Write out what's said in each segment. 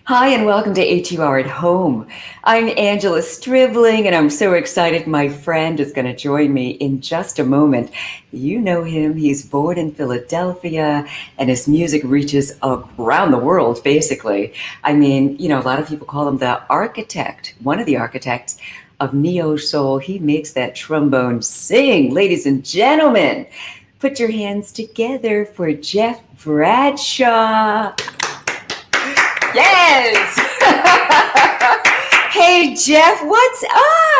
Hi, and welcome to HUR at Home. I'm Angela Stribling, and I'm so excited my friend is going to join me in just a moment. You know him, he's born in Philadelphia, and his music reaches around the world, basically. I mean, a lot of people call him the architect, one of the architects of Neo Soul. He makes that trombone sing. Ladies and gentlemen, put your hands together for Jeff Bradshaw. Yes. Hey Jeff, what's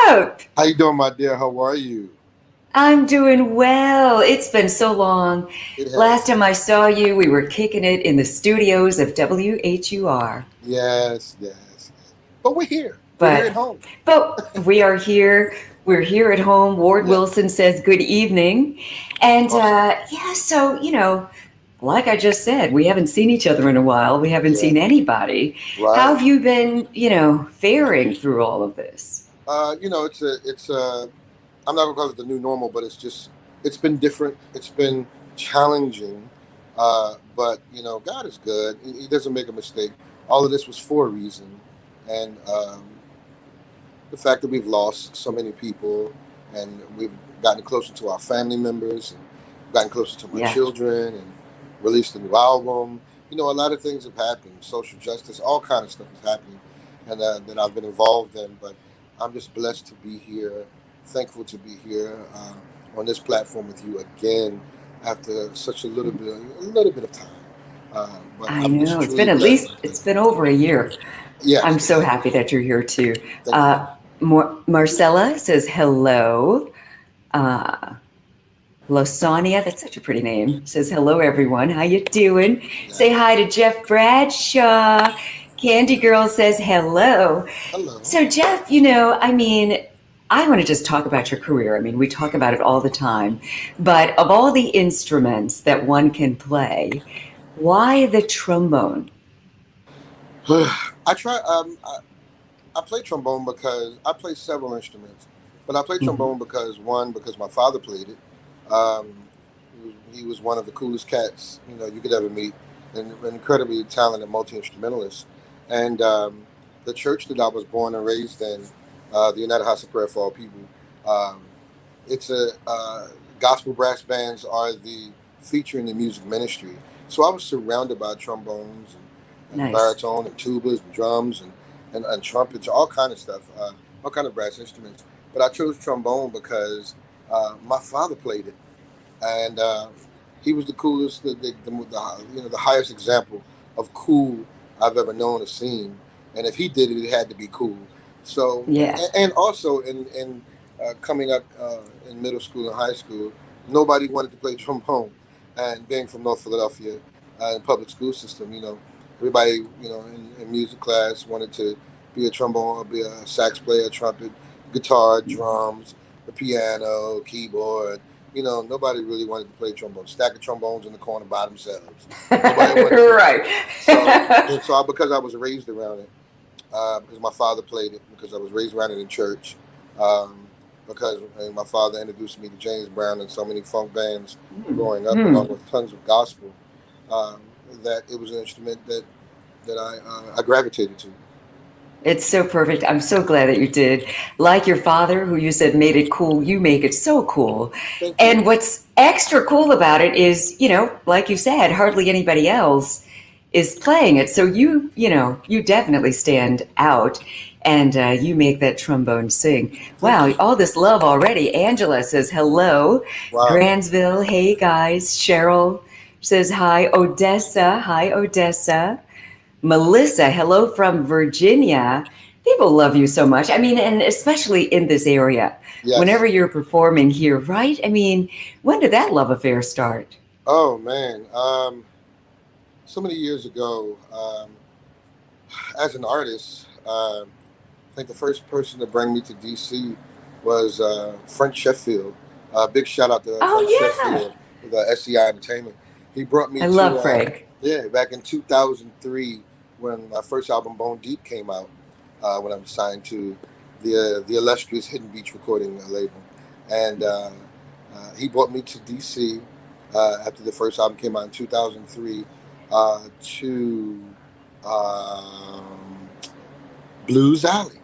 up? How you doing, my dear? How are you? I'm doing well. It's been so long. It Last has. time I saw you, we were kicking it in the studios of WHUR. Yes, yes, yes. But we're here. We're here at But home. but we are here. We're here at home. Ward Yeah. Wilson says good evening. And Awesome. yeah, so like I just said, we haven't seen each other in a while. We haven't Yeah. seen anybody. How Right. have you been, faring through all of this? It's a. I'm not gonna call it the new normal, but it's been different. It's been challenging. But God is good. He doesn't make a mistake. All of this was for a reason, and the fact that we've lost so many people, and we've gotten closer to our family members, and gotten closer to my Yeah. children, and released a new album. A lot of things have happened. Social justice, all kind of stuff is happening, and that I've been involved in. But I'm just blessed to be here, thankful to be here on this platform with you again after such a little bit of time. But I I'm know. just It's been truly at blessed least, and it's thankful. been over a year. Yes, I'm it so has. happy that you're here too. Thank you. Uh, Marcella says hello. Uh, Losania, that's such a pretty name, says hello everyone. How you doing? Say Yes. hi to Jeff Bradshaw. Candy Girl says hello. Hello. So Jeff, I mean, I want to just talk about your career. I mean, we talk about it all the time, but of all the instruments that one can play, why the trombone? I try. I play trombone because I play several instruments, but I play Mhm. trombone because my father played it. He was one of the coolest cats you could ever meet, and an incredibly talented multi instrumentalist. And the church that I was born and raised in, the United House of Prayer for All People, um, it's a gospel brass bands are the feature in the music ministry. So I was surrounded by trombones and Nice. baritone and tubas and drums and trumpets, all kind of stuff, all kind of brass instruments. But I chose trombone because my father played it, and he was the coolest, the highest example of cool I've ever known or seen. And if he did it, it had to be cool. So, Yeah. and also in coming up in middle school and high school, nobody wanted to play trombone. And being from North Philadelphia, in public school system, everybody, in music class wanted to be a trombone, or be a sax player, trumpet, guitar, drums, the piano, keyboard. Nobody really wanted to play trombone. Stack of trombones in the corner by themselves. Nobody wanted to play it. Right. Because I was raised around it, because my father played it, because I was raised around it in church, um, because my father introduced me to James Brown and so many funk bands growing up, along Hmm. with tons of gospel, um, that it was an instrument that I gravitated to. It's so perfect. I'm so glad that you did. Like your father, who you said made it cool, you make it so cool. Thank you. And what's extra cool about it is, like you said, hardly anybody else is playing it. So you definitely stand out and you make that trombone sing. Thank Wow, you. all this love already. Angela says hello. Wow. Grantsville, hey guys. Cheryl says hi. Odessa, hi, Odessa. Melissa, hello from Virginia. People love you so much. I mean, and especially in this area. Yes. Whenever you're performing here, right? I mean, when did that love affair start? Oh man. So many years ago, as an artist, I think the first person to bring me to DC was Frank Sheffield. Big shout out to Oh, Frank yeah. Sheffield with SCI Entertainment. He brought me I to love Frank. yeah, back in 2003 when my first album Bone Deep came out. When I was signed to the illustrious Hidden Beach recording label, and he brought me to DC after the first album came out in 2003 to Um, Blues Alley.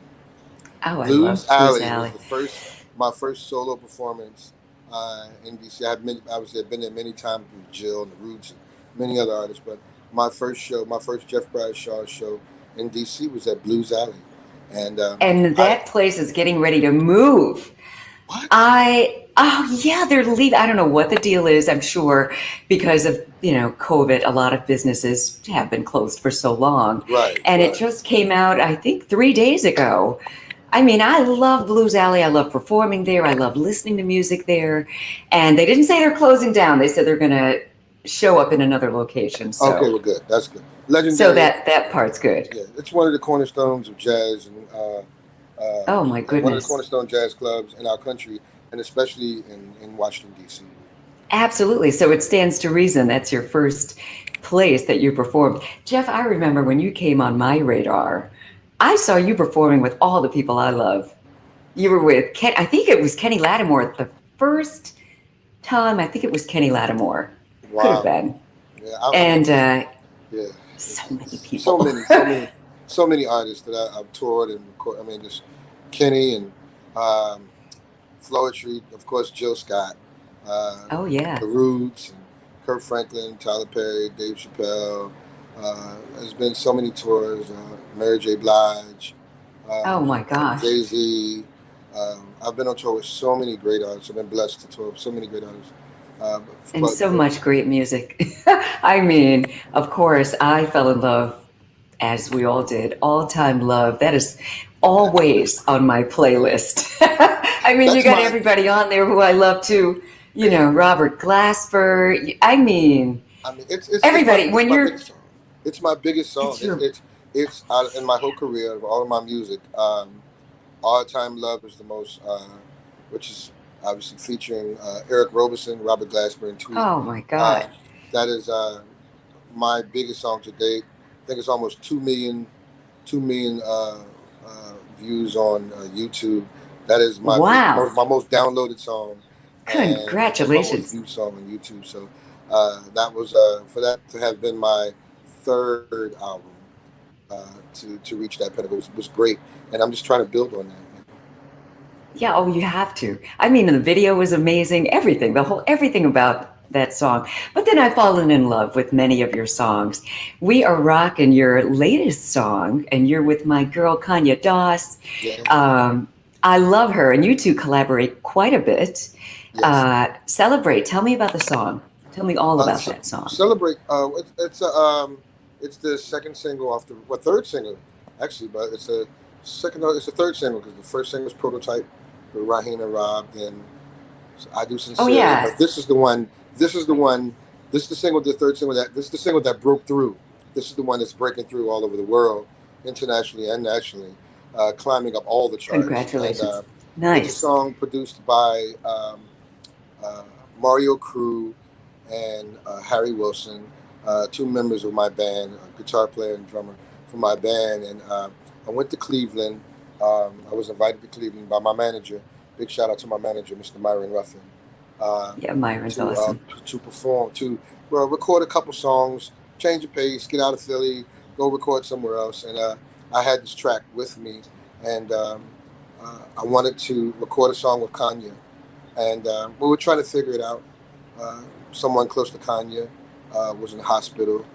Oh, I Blues love Blues Alley was Alley. the first, my first solo performance in DC. Obviously, I've been there many times with Jill and the Roots and many other artists, but my first show, my first Jeff Bradshaw show in DC was at Blues Alley, and And I that place is getting ready to move. what? Oh yeah, they're leaving. I don't know what the deal is. I'm sure because of, COVID, a lot of businesses have been closed for so long. Right, And it right. just came out, I think, 3 days ago. I mean, I love Blues Alley. I love performing there. I love listening to music there. And they didn't say they're closing down. They said they're going to show up in another location. Okay, So, well, good. That's good. so Legendary. that part's good. Yeah, it's one of the cornerstones of jazz, Oh my and one of the goodness. cornerstone jazz clubs in our country, and especially in Washington D.C. Absolutely. So it stands to reason that's your first place that you performed. Jeff, I remember when you came on my radar, I saw you performing with all the people I love. You were with Ken, I think it was Kenny Lattimore the first time. I think it was Kenny Lattimore. Could have Wow. been. Yeah, And yeah. so many So people. many, so many, so many artists that I've toured and recorded. I mean, just Kenny and um, Floetry, of course, Jill Scott, uh, Oh, yeah. The Roots, and Kurt Franklin, Tyler Perry, Dave Chappelle. There's been so many tours. Mary J. Blige, Oh, my gosh. Jay Z. I've been on tour with so many great artists. I've been blessed to tour with so many great artists. Um, And but so much great music. I mean, of course, I fell in love, as we all did, all time love. That is always on my playlist. I mean, you that's got my. everybody on there who I love too. Robert Glasper. I mean, I mean, it's my everybody. it's When my you're, biggest song. It's my biggest song. it's your, It's out in my whole career of all of my music. All Time Love is the most, which is obviously featuring Eric Roberson, Robert Glasper, and Tweet. oh my God. Uh, that is my biggest song to date. I think it's almost 2 million views on YouTube. That is Wow. my most downloaded song, and my most Congratulations. viewed song on YouTube. So that was for that to have been my third album to reach that pinnacle was great, and I'm just trying to build on that. Yeah, oh, you have to. I mean, the video was amazing, everything, everything about that song. But then I've fallen in love with many of your songs. We Are Rockin', your latest song, and you're with my girl, Kanya Doss. Yeah. Um, I love her, and you two collaborate quite a bit. Yes. Celebrate, tell me about the song. Tell me all about that song. Celebrate. It's the second single off the third single actually, but it's a second. It's the third single because the first single was Prototype with Raheem and Rob. Then I Do Oh, Sincerely, yeah. but this is the one. This is the one. This is the single. The third single this is the single that broke through. This is the one that's breaking through all over the world, internationally and nationally, climbing up all the charts. And Congratulations. it's a Nice. song produced by uh, Mario Crew and Harry Wilson, two members of my band, a guitar player and drummer for my band. And I went to Cleveland. I was invited to Cleveland by my manager. Big shout out to my manager, Mr. Myron Ruffin, uh, Yeah, Myron's to awesome. to perform, to record a couple songs, change the pace, get out of Philly, go record somewhere else. And I had this track with me, and I wanted to record a song with Kanye, and we were trying to figure it out. Uh, Someone close to Kanye was in the hospital,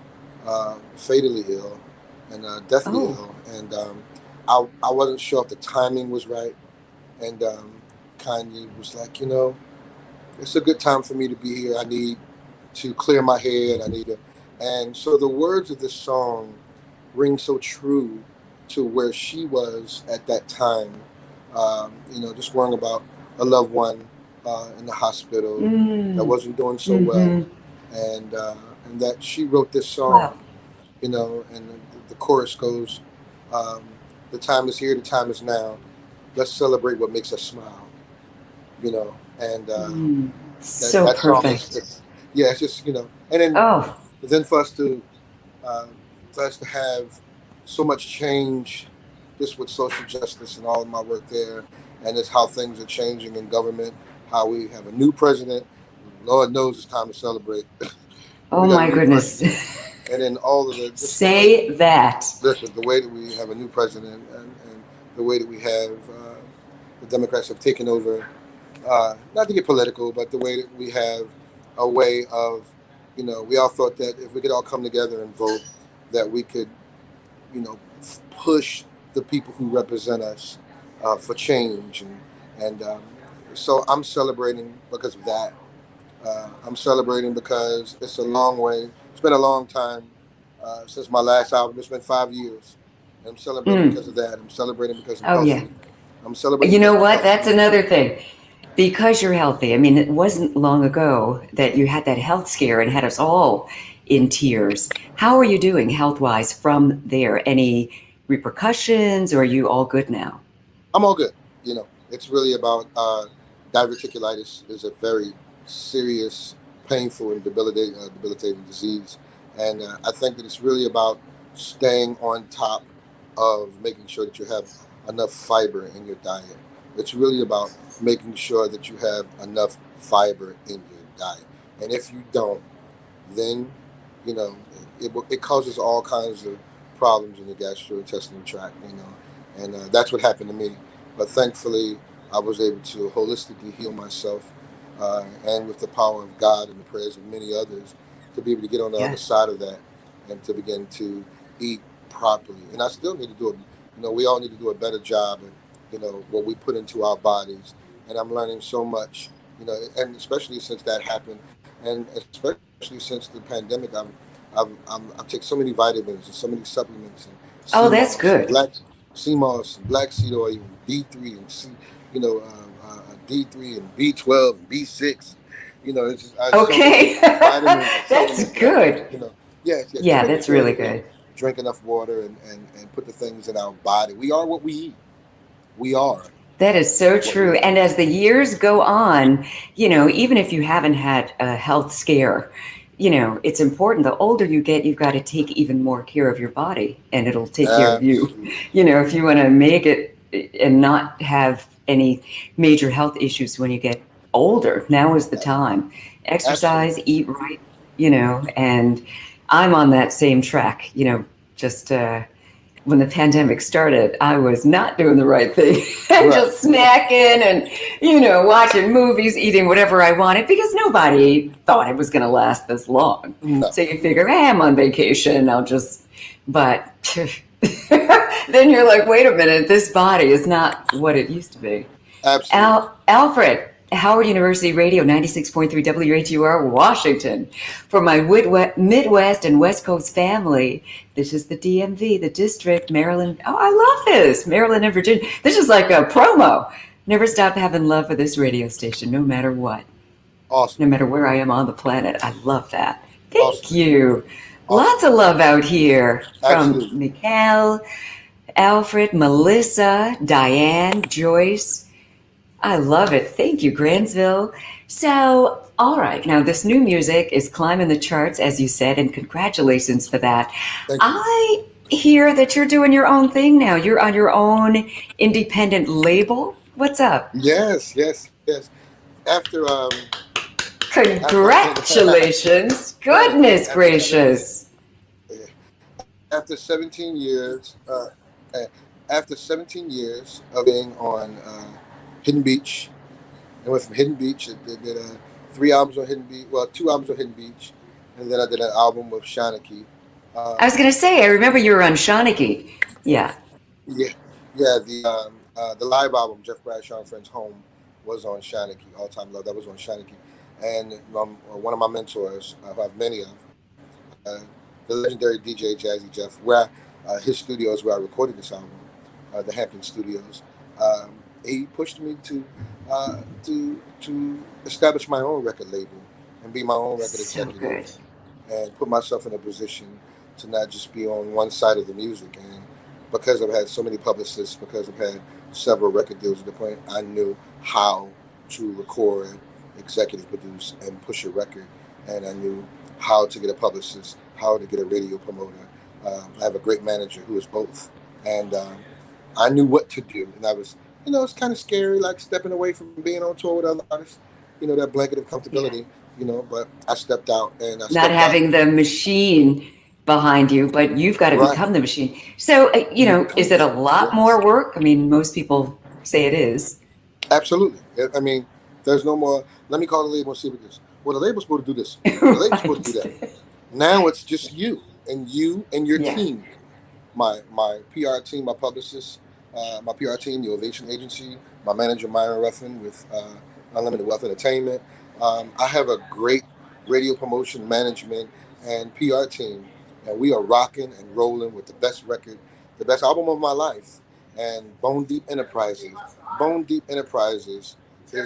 fatally ill, and deathly Oh, ill, and I wasn't sure if the timing was right, and Kanye was like, it's a good time for me to be here. I need to clear my head. I need to, and so the words of this song ring so true to where she was at that time. Just worrying about a loved one in the hospital that mm, wasn't doing so well, mm-hmm. and uh, and that she wrote this Wow. song. And the chorus goes, um, "The time is here. The time is now. Let's celebrate what makes us smile." And Mm, that so that song perfect. yeah, it's just and Oh, then um, for us to have so much change just with social justice and all of my work there, and it's how things are changing in government, how we have a new president. Lord knows it's time to celebrate. But oh we got a my new goodness. president, And then all of the just Say that. listen, the way that we have a new president, and the way that we have the Democrats have taken over, not to get political, but the way that we have a way of, we all thought that if we could all come together and vote, that we could, push the people who represent us for change, and so I'm celebrating because of that. I'm celebrating because it's a long way. It's been a long time since my last album. It's been 5 years. And I'm celebrating Mm. because of that. I'm celebrating because I'm Oh, yeah. healthy. I'm celebrating You because know I'm what? That's healthy. another thing. Because you're healthy. I mean, it wasn't long ago that you had that health scare and had us all in tears. How are you doing health wise from there? Any repercussions, or are you all good now? I'm all good. It's really about diverticulitis is a very serious, painful, and debilitating disease. And I think that it's really about staying on top of making sure that you have enough fiber in your diet. It's really about making sure that you have enough fiber in your diet. And if you don't, then it causes all kinds of problems in the gastrointestinal tract. And that's what happened to me. But thankfully, I was able to holistically heal myself, and with the power of God and the prayers of many others, to be able to get on the other Yeah. side of that and to begin to eat properly. And I still need to do it. We all need to do a better job at what we put into our bodies. And I'm learning so much. And especially since that happened, and especially since the pandemic, I take so many vitamins and so many supplements and sea Oh, that's moss and good. black seed oil, and D3 and D3 and B12 and B6. It's just so many Okay. vitamins and That's supplements that good. yes, yes, just Yeah, making that's sure really that we good. drink enough water and put the things in our body. We are what we eat. We are That is so what we true. eat. And as the years go on, even if you haven't had a health scare, it's important. The older you get, you've got to take even more care of your body and it'll take care of you. Absolutely, If you want to make it and not have any major health issues when you get older, now is the time. Exercise, absolutely. eat right, and I'm on that same track, just when the pandemic started, I was not doing the right thing. Right. Just snacking and, watching movies, eating whatever I wanted because nobody thought it was going to last this long. No. So you figure, hey, I'm on vacation. But then you're like, wait a minute, this body is not what it used to be. Absolutely. Alfred, Howard University Radio, 96.3 WHUR, Washington. For my Midwest and West Coast family, this is the DMV, the district, Maryland. Oh, I love this. Maryland and Virginia. This is like a promo. Never stop having love for this radio station, no matter what, Awesome. no matter where I am on the planet. I love that. Thank Awesome. you. Awesome. Lots of love out here from Absolutely. Mikkel, Alfred, Melissa, Diane, Joyce. I love it. Thank you, Grantsville. So, all right. Now, this new music is climbing the charts, as you said, and congratulations for that. Thank you. I hear that you're doing your own thing now. You're on your own independent label. What's up? Yes, yes, yes. After after Congratulations. thank you. Goodness gracious. After 17 years, uh, after 17 years of being on Hidden Beach, I went from Hidden Beach. I did 3 albums on Hidden Beach. Well, 2 albums on Hidden Beach, and then I did an album with Shanaki. I was Um, going to say, I remember you were on Shawnee. Yeah. yeah, yeah. The live album, Jeff Bradshaw and Friends Home, was on Shanaki. All Time Love. That was on Shanaki, and one of my mentors, who I have many of, uh, the legendary DJ Jazzy Jeff, where his studio is where I recorded this album, the Hampton Studios. He pushed me to establish my own record label and be my own record So executive good. and put myself in a position to not just be on one side of the music. And because I've had so many publicists, because I've had several record deals at the point, I knew how to record, executive produce, and push a record. And I knew how to get a publicist, how to get a radio promoter. I have a great manager who is both. And I knew what to do. And I was, it's kind of scary, like stepping away from being on tour with other artists, that blanket of Yeah. comfortability, but I stepped out and I Not stepped out. having the machine behind you, but you've got to Right. become the machine. So, You become is it a this. lot Yes. more work? I mean, most people say it is. Absolutely. I mean, there's no more. Let me call the label and see what this. Well, the label's supposed to do this. Well, the label's supposed to do that. Right. Now it's just you and your Yeah. team. My PR team, my publicist, my PR team, the Ovation Agency, my manager Myron Ruffin with Unlimited Wealth Entertainment. I have a great radio promotion management and PR team, and we are rocking and rolling with the best record, the best album of my life, and Bone Deep Enterprises. Bone Deep Enterprises is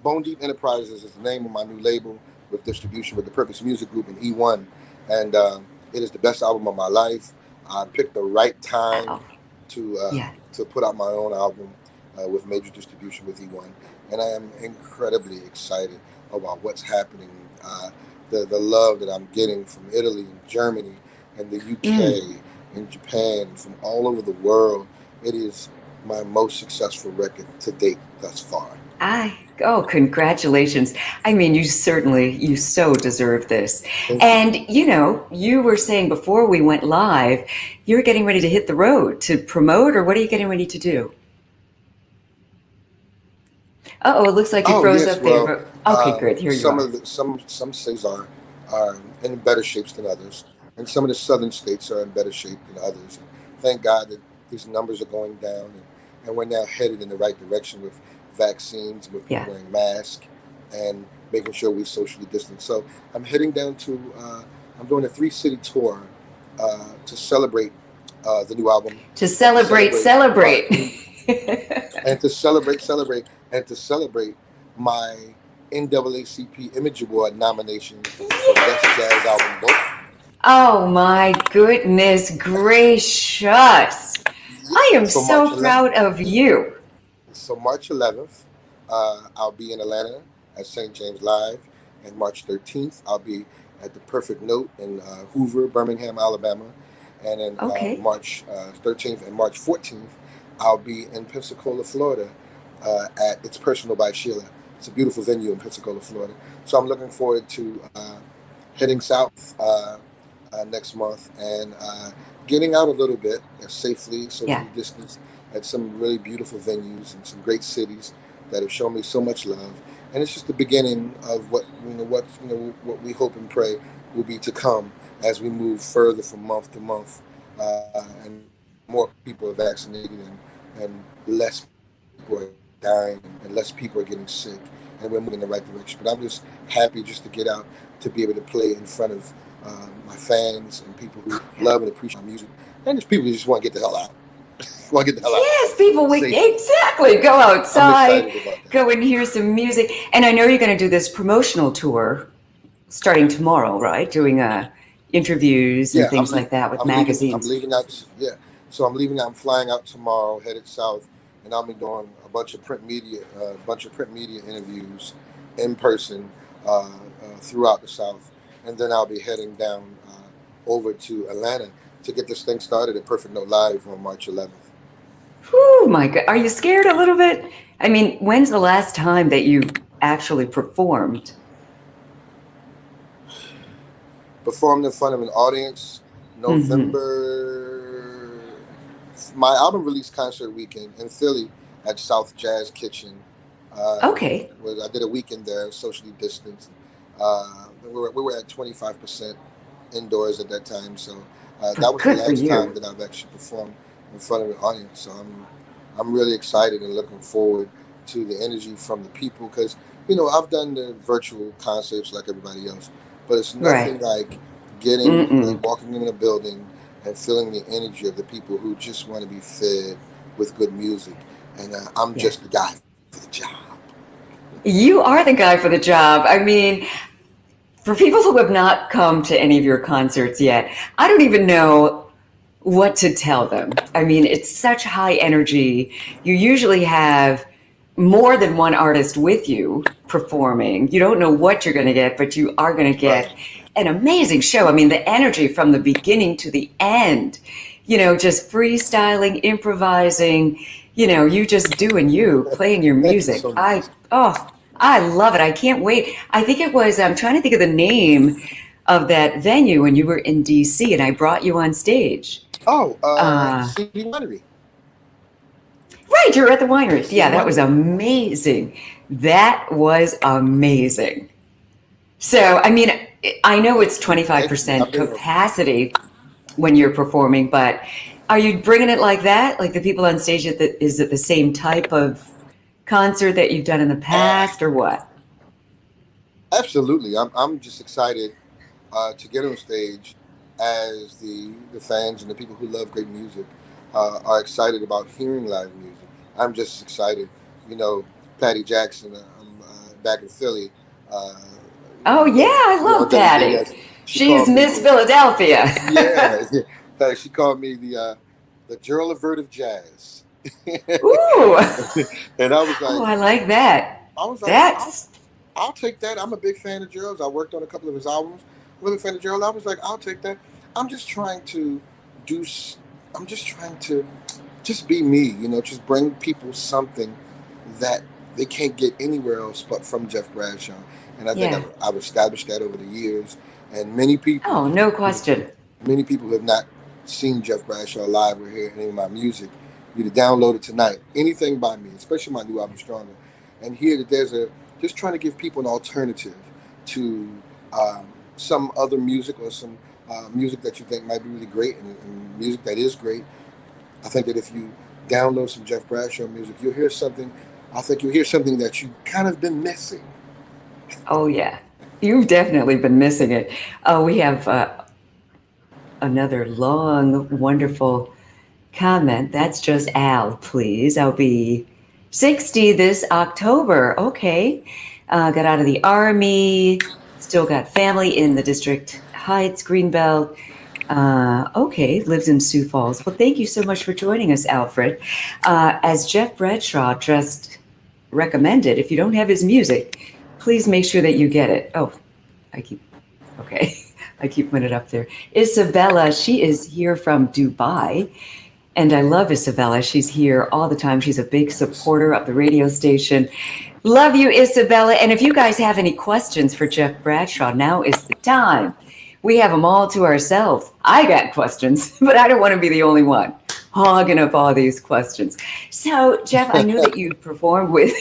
Bone Deep Enterprises is the name of my new label with distribution with the Purpose Music Group and E1, and it is the best album of my life. I picked the right time Wow. Yeah. to put out my own album with major distribution with E1, and I am incredibly excited about what's happening. The love that I'm getting from Italy and Germany and the Mm. UK and Japan and from all over the world. It is my most successful record to date thus far. Oh, congratulations. I mean, you so deserve this. Thank you. And, you were saying before we went live, you're getting ready to hit the road to promote, or what are you getting ready to do? Uh-oh, it looks like you Oh froze yes, up there. well, But okay, good. Here you some are. of the some states are in better shapes than others, and some of the southern states are in better shape than others. And thank God that these numbers are going down, and we're now headed in the right direction with vaccines, with people Yeah. wearing masks, and making sure we socially distance. So I'm heading down to I'm doing a 3 city tour to celebrate the new album To and to celebrate, celebrate my celebrate. and to celebrate, and to celebrate my NAACP Image Award nomination for Best Jazz Album Book. Oh my goodness gracious. Yeah. I am So March so 11th. proud of you. So March 11th, I'll be in Atlanta at St. James Live, and March 13th, I'll be at the Perfect Note in Hoover, Birmingham, Alabama, and then Okay. March 13th and March 14th, I'll be in Pensacola, Florida, at It's Personal by Sheila. It's a beautiful venue in Pensacola, Florida. So I'm looking forward to heading south next month and getting out a little bit safely, Yeah. socially distanced, at some really beautiful venues and some great cities that have shown me so much love. And it's just the beginning of what we hope and pray will be to come as we move further from month to month, and more people are vaccinated, and less people are dying, and less people are getting sick, and we're moving in the right direction. But I'm just happy just to get out to be able to play in front of my fans and people who Yeah. love and appreciate my music, and just people who just want to get the hell out, want to get the hell out Yes, people, safely. exactly. Go I'm outside, excited about that. go and hear some music. And I know you're going to do this promotional tour starting tomorrow, right? Doing interviews and Yeah, things like that with I'm leaving. I'm magazines. leaving out. Yeah, so I'm leaving. I'm flying out tomorrow, headed south, and I'll be doing a bunch of print media interviews in person throughout the South, and then I'll be heading down over to Atlanta to get this thing started at Perfect Note Live on March 11th. Oh my God. Are you scared a little bit? I mean, when's the last time that you actually performed? Performed in front of an audience, Hmm. November. My album release concert weekend in Philly at South Jazz Kitchen. Okay. I did a weekend there, socially distanced. We were at 25% indoors at that time, so that was the Good for last time you. that I've actually performed in front of an audience. So I'm really excited and looking forward to the energy from the people, because I've done the virtual concerts like everybody else, but it's Right. nothing like getting Mm-mm. walking in a building and feeling the energy of the people who just want to be fed with good music, and I'm Yeah. just the guy for the job. You are the guy for the job. I mean, for people who have not come to any of your concerts yet, I don't even know what to tell them. I mean, it's such high energy. You usually have more than one artist with you performing. You don't know what you're going to get, but you are going to Right. get an amazing show. I mean, the energy from the beginning to the end, just freestyling, improvising, you just doing you, playing your Thank you music. so much. I love it. I can't wait. I think it was, I'm trying to think of the name. of that venue when you were in DC and I brought you on stage. Oh, Uh, City Winery. right, you're at the winery. City Yeah, that was Winery. amazing. That was amazing. So, I mean, I know it's Thank you. I've 25% been there. capacity when you're performing, but are you bringing it like that? Like the people on stage, is it the same type of concert that you've done in the Uh, past or what? Absolutely. I'm just excited to get on stage as the fans and the people who love great music are excited about hearing live music. I'm just excited. You know, Patty Jackson, I'm back in Philly. Uh, Oh, yeah, I on love Patty. WBS, she She's called me Miss Philadelphia. yeah, yeah. She called me the Gerald Levert of jazz. Ooh, And I was oh, like, I like that. I was like, That's, I'll take that. I'm a big fan of Gerald's. I worked on a couple of his albums. I'm a big fan of Gerald. I was like, I'll take that. I'm just trying to do. I'm just trying to just be me. You know, just bring people something that they can't get anywhere else but from Jeff Bradshaw. And I think yeah. I've established that over the years. And many people, Oh, no question. many people who have not seen Jeff Bradshaw live or heard any of my music, you to download it tonight. Anything by me, especially my new album Stronger, and hear that there's a just trying to give people an alternative to some other music or some music that you think might be really great and music that is great. I think that if you download some Jeff Bradshaw music, you'll hear something. I think you'll hear something that you kind of been missing. Oh, yeah. You've definitely been missing it. We have another long, wonderful comment. That's just Al, please. I'll be 60 this October. Okay. Got out of the Army, still got family in the District Heights, Greenbelt. Okay, lives in Sioux Falls. Well, thank you so much for joining us, Alfred. As Jeff Bradshaw just recommended, if you don't have his music, please make sure that you get it. Oh, I keep, okay, I keep putting it up there. Isabella, she is here from Dubai. And I love Isabella. She's here all the time. She's a big supporter of the radio station. Love you, Isabella. And if you guys have any questions for Jeff Bradshaw, now is the time. We have them all to ourselves. I got questions, but I don't want to be the only one hogging up all these questions. So, Jeff, I know that you performed with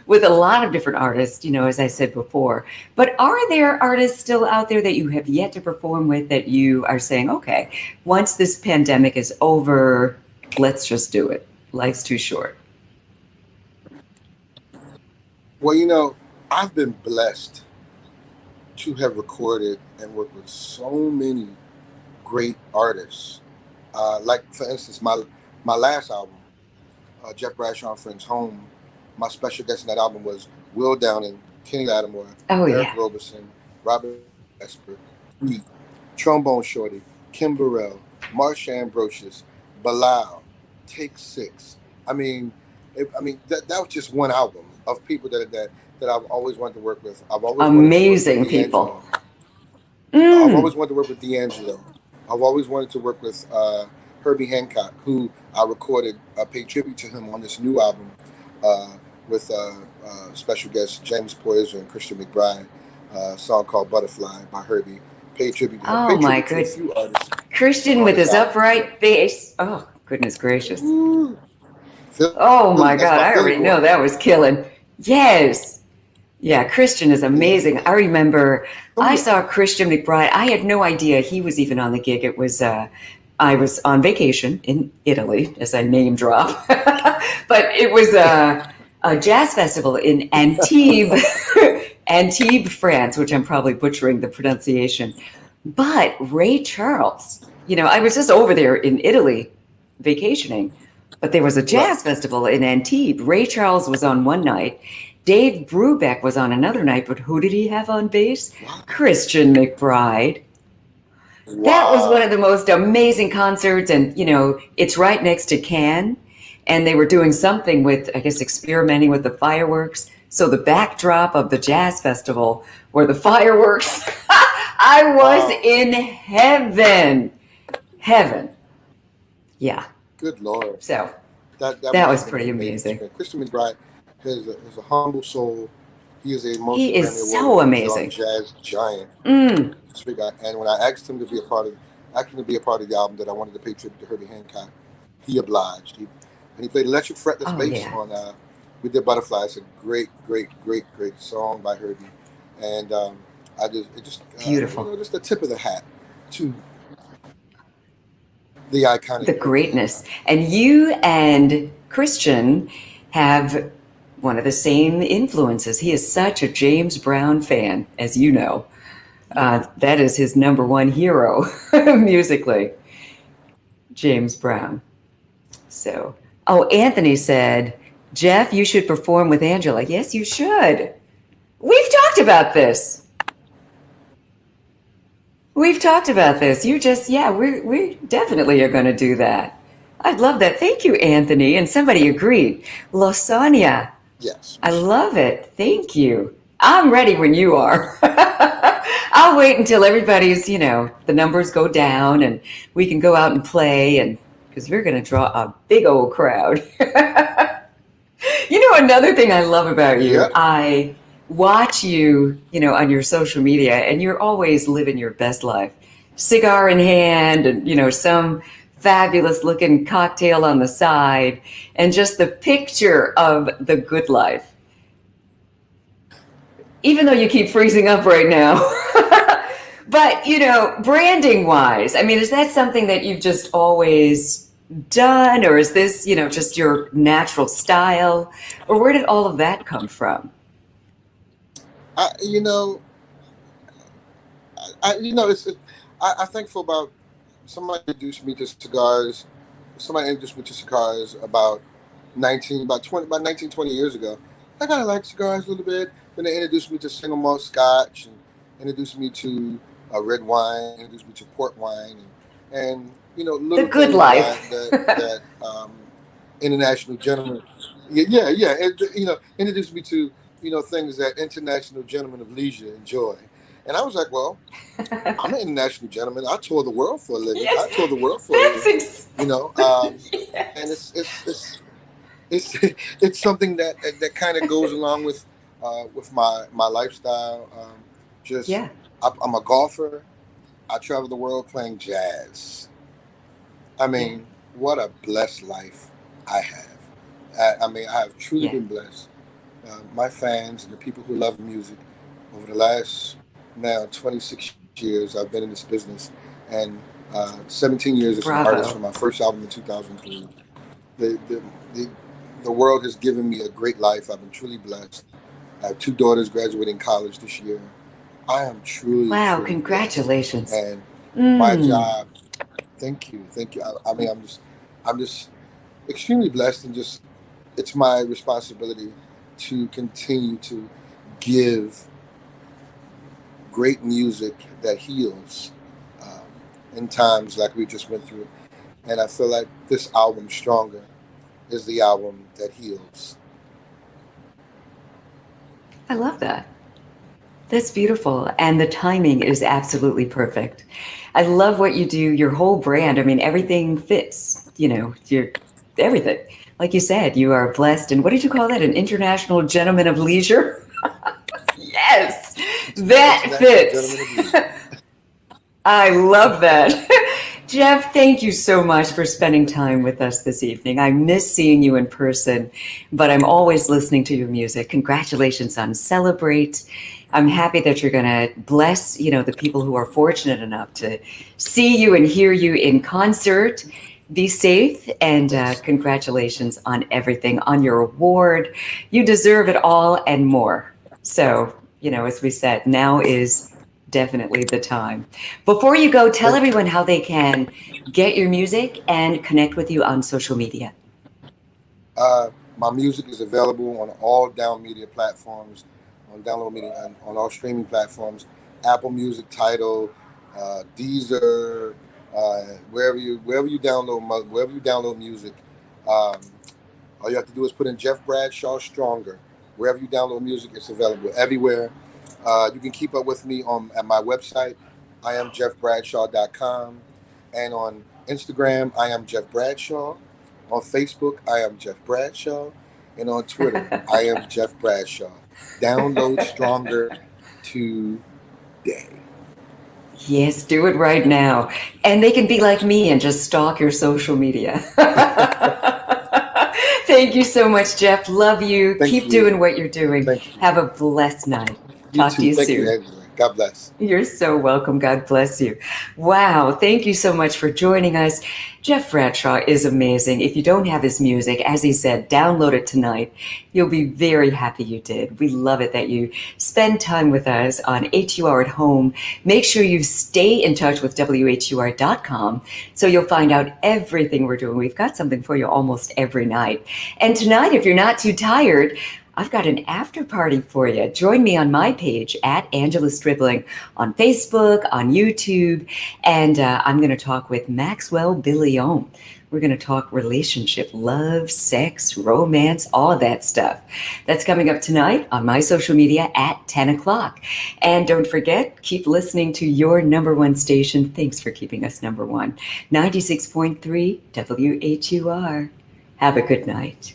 with a lot of different artists, you know, as I said before. But are there artists still out there that you have yet to perform with that you are saying, okay, once this pandemic is over, let's just do it. Life's too short. Well, you know, I've been blessed to have recorded and worked with so many great artists. Like for instance, my last album, Jeff Bradshaw and Friends Home. My special guest in that album was Will Downing, Kenny Lattimore, Oh, Eric yeah. Roberson, Robert Esper, Reed, Trombone Shorty, Kim Burrell, Marsha Ambrosius, Bilal, Take Six. I mean, that was just one album of people that I've always wanted to work with. I've always wanted to work with Amazing people. D'Angelo. I've Mm. always wanted to work with D'Angelo. I've always wanted to work with Herbie Hancock, who I recorded, paid tribute to him on this new album uh, with special guests James Poyser and Christian McBride, a song called Butterfly by Herbie. Paid tribute to him. Oh, Paid my tribute to a good. few artists Christian on with this his album. upright bass. Oh, goodness gracious. Ooh, Oh my That's God, my I Philly already know boy. that was killing. Yes. Yeah, Christian is amazing. I remember Oh I yeah. saw Christian McBride. I had no idea he was even on the gig. It was, I was on vacation in Italy, as I name drop, but it was a jazz festival in Antibes, Antibes, France, which I'm probably butchering the pronunciation. But Ray Charles, you know, I was just over there in Italy vacationing, but there was a Right. jazz festival in Antibes. Ray Charles was on one night. Dave Brubeck was on another night, but who did he have on bass? Wow. Christian McBride. That was one of Wow. the most amazing concerts, and you know, it's right next to Cannes, and they were doing something with, I guess, experimenting with the fireworks. So the backdrop of the jazz festival were the fireworks. I was Wow. in heaven. Heaven. Yeah. Good Lord. So That that must was have been pretty an amazing amazing. experience. Christian McBride is a humble soul. He is a He multi-Grammy is so award-winning amazing. jazz giant. Mm, Sweet guy. And when I asked him to be a part of the album that I wanted to pay tribute to Herbie Hancock, he obliged. And he played electric fretless oh bass yeah, on "We Did Butterfly." It's a great, great, great, great song by Herbie. And beautiful. just the tip of the hat to the iconic The Herbie greatness. Hancock. And you and Christian have one of the same influences. He is such a James Brown fan, as you know. That is his number one hero musically, James Brown. So, oh, Anthony said, Jeff, you should perform with Angela. Yes, you should. We've talked about this. We've talked about this. You just, yeah, we definitely are going to do that. I'd love that. Thank you, Anthony. And somebody agreed. Lasagna. Yes. I love it. Thank you. I'm ready when you are. I'll wait until everybody's, the numbers go down and we can go out and play, and because we're going to draw a big old crowd. Another thing I love about you, Yep. I watch you, on your social media, and you're always living your best life. Cigar in hand, and, some fabulous looking cocktail on the side, and just the picture of the good life. Even though you keep freezing up right now. But, branding wise, I mean, is that something that you've just always done, or is this, just your natural style, or where did all of that come from? I, you know, it's. I'm thankful about somebody introduced me to cigars. Somebody introduced me to cigars about 19, 20 years ago. I kind of like cigars a little bit. Then they introduced me to single malt Scotch, and introduced me to red wine, introduced me to port wine, and The little good things life. that international gentlemen, yeah, and, introduced me to things that international gentlemen of leisure enjoy. And I was like, well, I'm an international gentleman. I tour the world for a living. Yes, I tour the world for a that's living, you know. And yes. it's it's something that kind of goes along with my lifestyle. Just Yeah, I'm a golfer. I travel the world playing jazz. I yeah, mean, what a blessed life I have. I have truly yeah. been blessed. My fans and the people who love music over the last now 26 years I've been in this business, and 17 years as an artist from Bravo. my first album in 2003. The, the, the, the world has given me a great life. I've been truly blessed. I have two daughters graduating college this year. I am truly, Wow, truly blessed. congratulations. And my Mm, job, thank you. I'm just extremely blessed, and just it's my responsibility to continue to give great music that heals um, in times like we just went through. And I feel like this album, Stronger, is the album that heals. I love that. That's beautiful. And the timing is absolutely perfect. I love what you do, your whole brand. I mean, everything fits, your everything. Like you said, you are blessed. And what did you call that? An international gentleman of leisure? Yes, that International fits. Gentleman of Leisure. I love that. Jeff, thank you so much for spending time with us this evening. I miss seeing you in person, but I'm always listening to your music. Congratulations on Celebrate. I'm happy that you're going to bless, the people who are fortunate enough to see you and hear you in concert. Be safe, and Yes. congratulations on everything, on your award. You deserve it all and more. So, as we said, now is definitely the time. Before you go, tell Thank you. everyone how they can get your music and connect with you on social media. My music is available on all down media platforms, on download media, on all streaming platforms, Apple Music, Tidal, Deezer, wherever you download music. Um, all you have to do is put in Jeff Bradshaw Stronger. Wherever you download music, it's available everywhere. You can keep up with me on at my website, iamjeffbradshaw.com, and on Instagram, I am Jeff Bradshaw. On Facebook, I am Jeff Bradshaw, and on Twitter, I am Jeff Bradshaw. Download Stronger today. Yes, do it right now. And they can be like me and just stalk your social media. Thank you so much, Jeff. Love you. Keep doing what you're doing. Thank you. Have a blessed night. Talk to you Thank soon. You, Angela. God bless. You're so welcome. God bless you. Wow. Thank you so much for joining us. Jeff Bradshaw is amazing. If you don't have his music, as he said, download it tonight. You'll be very happy you did. We love it that you spend time with us on HUR at Home. Make sure you stay in touch with WHUR.com so you'll find out everything we're doing. We've got something for you almost every night. And tonight, if you're not too tired, I've got an after party for you. Join me on my page at Angela Stribling on Facebook, on YouTube, and I'm going to talk with Maxwell Billion. We're going to talk relationship, love, sex, romance, all of that stuff. That's coming up tonight on my social media at 10 o'clock. And don't forget, keep listening to your number one station. Thanks for keeping us number one. 96.3 WHUR. Have a good night.